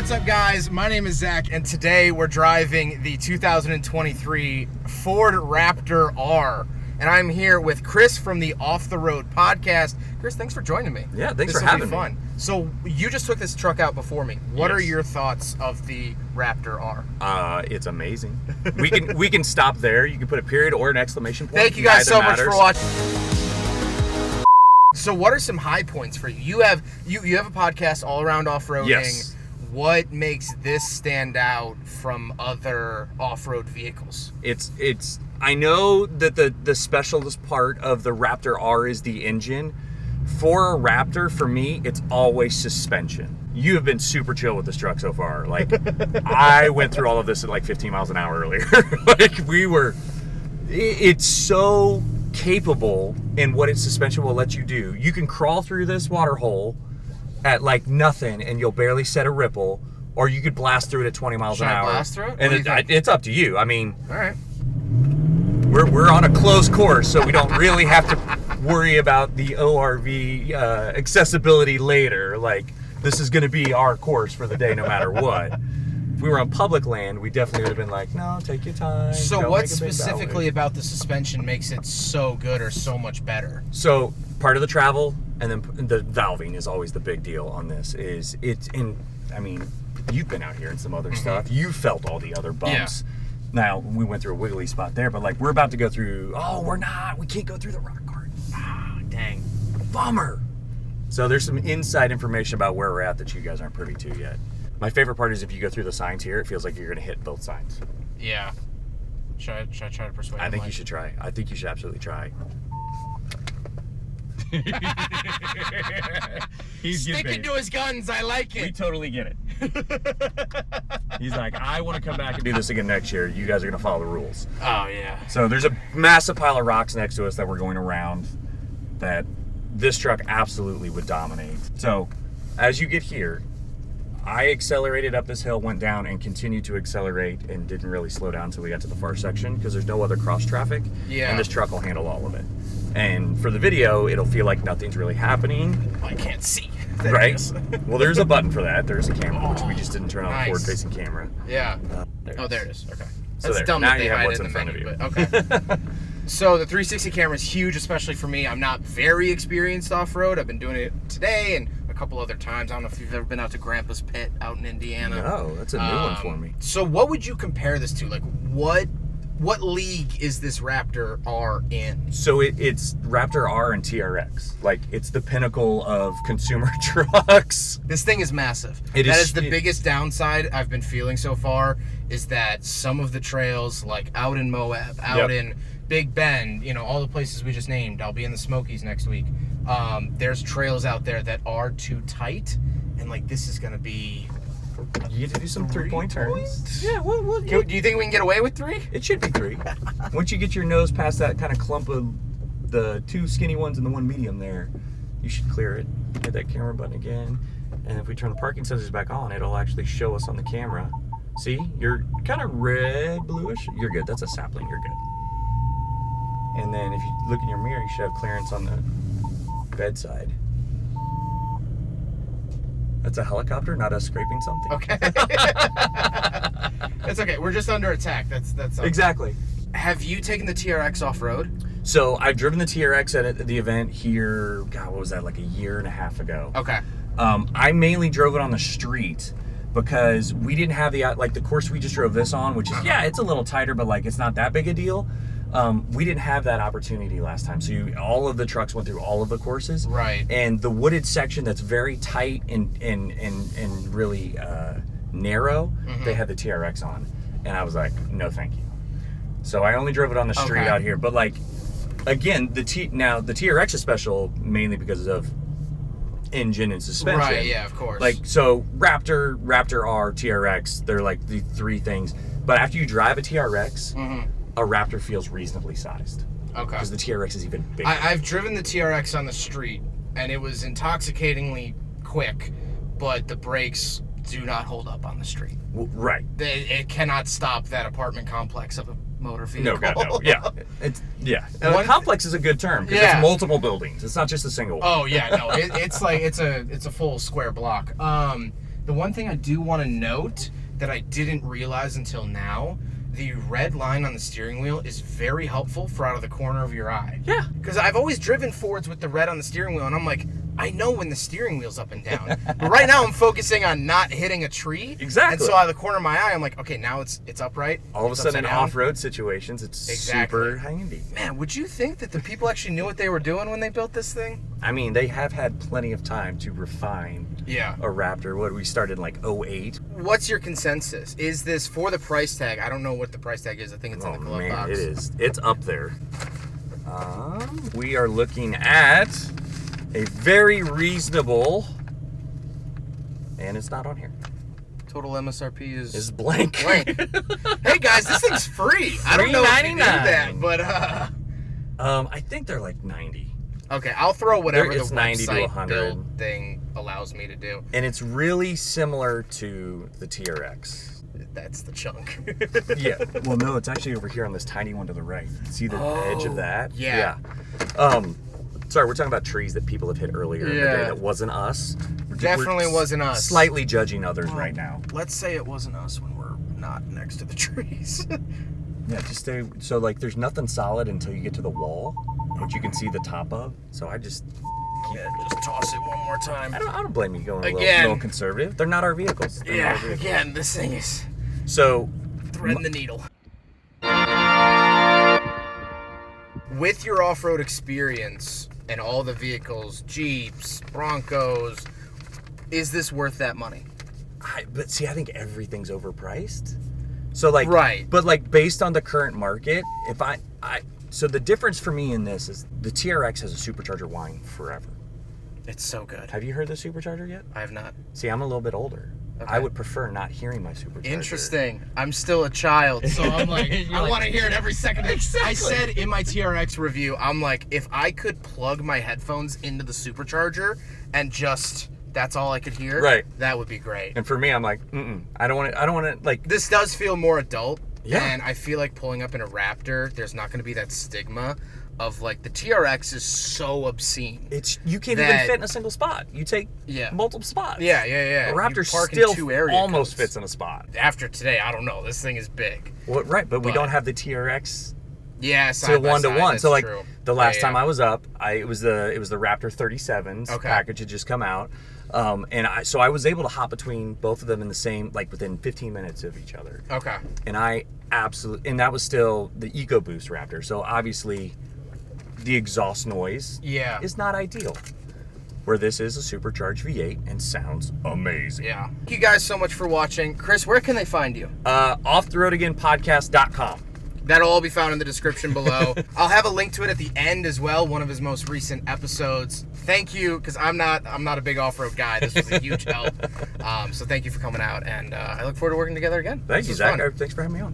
What's up, guys? My name is Zach, and today we're driving the 2023 Ford Raptor R. And I'm here with Chris from the Off the Road podcast. Chris, thanks for joining me. Yeah, thanks for having me. Fun. So you just took this truck out before me. What are your thoughts of the Raptor R? It's amazing. We can stop there. You can put a period or an exclamation point. Thank you guys so much for watching. So what are some high points for you? You have a podcast all around off-roading. Yes. What makes this stand out from other off-road vehicles? It's I know that the specialist part of the Raptor R is the engine. For a Raptor, for me, it's always suspension. You have been super chill with this truck so far. Like, I went through all of this at like 15 miles an hour earlier. It's so capable in what its suspension will let you do. You can crawl through this water hole at like nothing and you'll barely set a ripple, or you could blast through it at 20 miles an hour. Blast through it? And it's up to you. I mean, all right. We're on a closed course, so we don't really have to worry about the ORV accessibility later. Like, this is going to be our course for the day no matter what. If we were on public land, we definitely would have been like, no, take your time. So what specifically about the suspension makes it so good or so much better? So part of the travel and then the valving is always the big deal on this. I mean, you've been out here and some other stuff. You felt all the other bumps. Yeah. Now, we went through a wiggly spot there, but like we're about to go through, we can't go through the rock garden. Dang. Bummer. So there's some inside information about where we're at that you guys aren't privy to yet. My favorite part is if you go through the signs here, it feels like you're going to hit both signs. Yeah. Should I try to persuade him? I think you should try. I think you should absolutely try. He's sticking to his guns. I like it. We totally get it. He's like, I want to come back and do this again next year. You guys are going to follow the rules. Oh, yeah. So there's a massive pile of rocks next to us that we're going around that this truck absolutely would dominate. So as you get here, I accelerated up this hill, went down, and continued to accelerate and didn't really slow down until we got to the far section because there's no other cross traffic. Yeah. And this truck will handle all of it. And for the video, it'll feel like nothing's really happening. I can't see. Right? Well, there's a button for that. There's a camera, which we just didn't turn on the forward-facing camera. Yeah. There it is. Okay. So That's dumb now that they you have hide what's it in front menu, of you. But okay. So the 360 camera is huge, especially for me. I'm not very experienced off-road. I've been doing it today and a couple other times. I don't know if you've ever been out to Grandpa's Pit out in Indiana. No, that's a new one for me. So what would you compare this to? Like, what league is this Raptor R in? So it's Raptor R and TRX. Like, it's the pinnacle of consumer trucks. This thing is massive. That is the biggest downside I've been feeling so far, is that some of the trails, like out in Moab, out in Big Bend, all the places we just named, I'll be in the Smokies next week. There's trails out there that are too tight, and like this is going to be... You get to do some three-point turns. Yeah, do you think we can get away with 3? It should be 3. Once you get your nose past that kind of clump of the 2 skinny ones and the 1 medium there, you should clear it. Hit that camera button again. And if we turn the parking sensors back on, it'll actually show us on the camera. See? You're kind of red, bluish. You're good. That's a sapling. You're good. And then if you look in your mirror, you should have clearance on the bedside. That's a helicopter, not us scraping something. Okay. That's okay. We're just under attack. That's exactly. Have you taken the TRX off-road? So I've driven the TRX at the event here, God, what was that, like a year and a half ago. Okay. I mainly drove it on the street because we didn't have the course we just drove this on, which is, it's a little tighter, but like it's not that big a deal. We didn't have that opportunity last time. So all of the trucks went through all of the courses. Right. And the wooded section that's very tight and really narrow, they had the TRX on. And I was like, no, thank you. So I only drove it on the street out here. But like, again, the TRX is special mainly because of engine and suspension. Right, yeah, of course. Like, so Raptor R, TRX, they're like the 3 things. But after you drive a TRX, a Raptor feels reasonably sized. Okay. Because the TRX is even bigger. I've driven the TRX on the street, and it was intoxicatingly quick, but the brakes do not hold up on the street. Right. It cannot stop that apartment complex of a motor vehicle. No, God, no. Yeah. A complex is a good term because it's multiple buildings. It's not just a single one. Oh yeah, no. It's like it's a full square block. The one thing I do want to note that I didn't realize until now, the red line on the steering wheel is very helpful for out of the corner of your eye. Yeah. Because I've always driven Fords with the red on the steering wheel, and I'm like, I know when the steering wheel's up and down. But right now I'm focusing on not hitting a tree. Exactly. And so out of the corner of my eye, I'm like, okay, now it's upright. All of a sudden in off-road situations, it's super handy. Man, would you think that the people actually knew what they were doing when they built this thing? I mean, they have had plenty of time to refine a Raptor. What, we started in like 08. What's your consensus? Is this for the price tag? I don't know what the price tag is. I think it's in the glove box. It is. It's up there. We are looking at a very reasonable, and it's not on here. Total MSRP is blank. Hey guys, this thing's free. I don't know if you knew that, but I think they're like 90. Okay, I'll throw whatever the 90 to website 100 build thing allows me to do. And it's really similar to the TRX. That's the chunk. Yeah. Well, no, it's actually over here on this tiny one to the right. See the edge of that? Yeah. Sorry, we're talking about trees that people have hit earlier in the day that wasn't us. Definitely wasn't us. Slightly judging others right now. Let's say it wasn't us when we're not next to the trees. Yeah, just stay. So, like, there's nothing solid until you get to the wall, which you can see the top of. So I just just toss it one more time. I don't blame you going a little conservative. They're not our vehicles. Again, this thing is so threading the needle. With your off-road experience and all the vehicles, Jeeps, Broncos, is this worth that money? But see, I think everything's overpriced. So like, but like based on the current market, if so the difference for me in this is the TRX has a supercharger whine forever. It's so good. Have you heard the supercharger yet? I have not. See, I'm a little bit older. Okay. I would prefer not hearing my supercharger. Interesting. I'm still a child, so I'm like, I want to hear it every second. Exactly. I said in my TRX review, I'm like, if I could plug my headphones into the supercharger and just that's all I could hear, that would be great. And for me, I'm like, I don't want to like. This does feel more adult. Yeah. And I feel like pulling up in a Raptor, there's not going to be that stigma of like the TRX is so obscene. You can't even fit in a single spot. You take multiple spots. Yeah. A Raptor still almost fits in a spot. After today, I don't know. This thing is big. Well, but we don't have the TRX. Yeah, to 1-to-1. So like true. The last time I was up, it was the Raptor 37's package had just come out. And I was able to hop between both of them in the same, like within 15 minutes of each other. Okay. And and that was still the EcoBoost Raptor. So obviously the exhaust noise is not ideal. Where this is a supercharged V8 and sounds amazing. Yeah. Thank you guys so much for watching. Chris, where can they find you? offtheroadagainpodcast.com. That'll all be found in the description below. I'll have a link to it at the end as well, one of his most recent episodes. Thank you, because I'm not a big off-road guy. This was a huge help. So thank you for coming out, and I look forward to working together again. Thank you, Zach. Thanks for having me on.